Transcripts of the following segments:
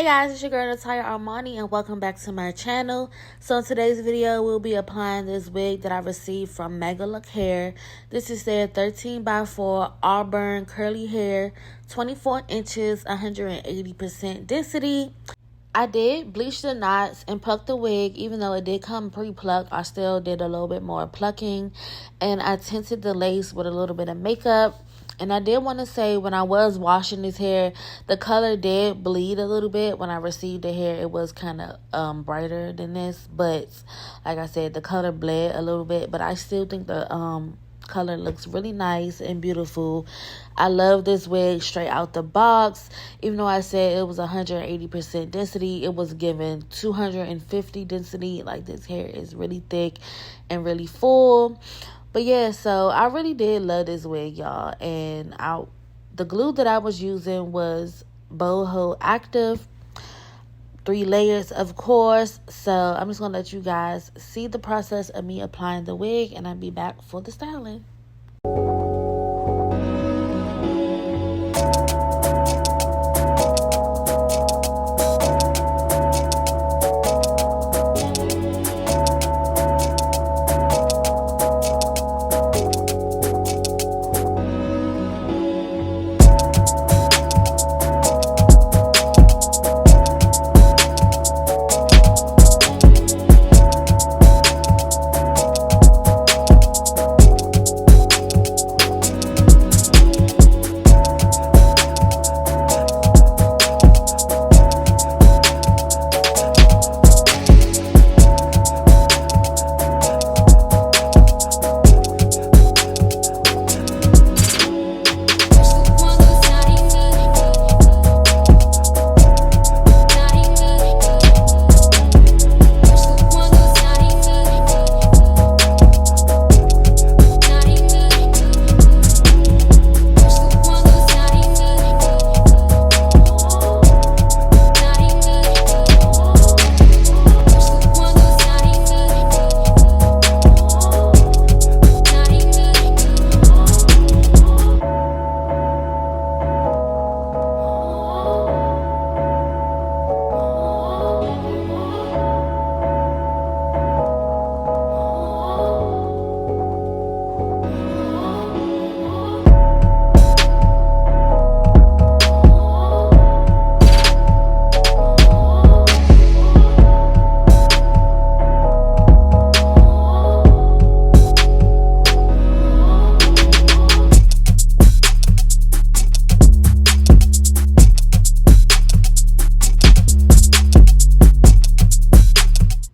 Hey guys, it's your girl Natalia.Armoni and welcome back to my channel. So in today's video, we'll be applying this wig that I received from Megalook hair. This is their 13x4 Auburn curly hair, 24 inches, 180% density. I did bleach the knots and pluck the wig. Even though it did come pre-plucked, I still did a little bit more plucking. And I tinted the lace with a little bit of makeup. And I did want to say, when I was washing this hair, the color did bleed a little bit. When I received the hair, it was kind of brighter than this. But like I said, the color bled a little bit. But I still think the color looks really nice and beautiful. I love this wig straight out the box. Even though I said it was 180% density, it was given 250 density. Like, this hair is really thick and really full. But yeah, so I really did love this wig, y'all. And the glue that I was using was Boho Active. 3 layers, of course. So I'm just going to let you guys see the process of me applying the wig. And I'll be back for the styling.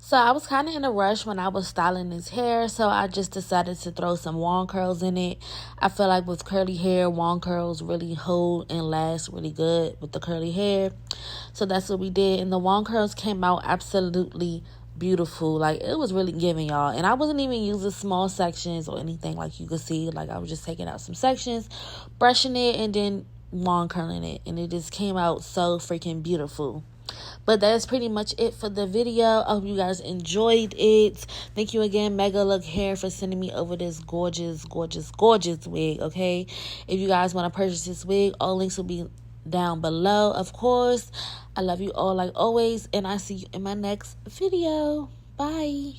So I was kind of in a rush when I was styling this hair, so I just decided to throw some wand curls in it. I feel like with curly hair, wand curls really hold and last really good with the curly hair. So that's what we did, and the wand curls came out absolutely beautiful. Like, it was really giving, y'all. And I wasn't even using small sections or anything, like you could see. Like, I was just taking out some sections, brushing it, and then wand curling it, and it just came out so freaking beautiful. But that's pretty much it for the video. I hope you guys enjoyed it. Thank you again, Megalook Hair, for sending me over this gorgeous, gorgeous, gorgeous wig, okay? If you guys want to purchase this wig, all links will be down below, of course. I love you all like always, and I'll see you in my next video. Bye.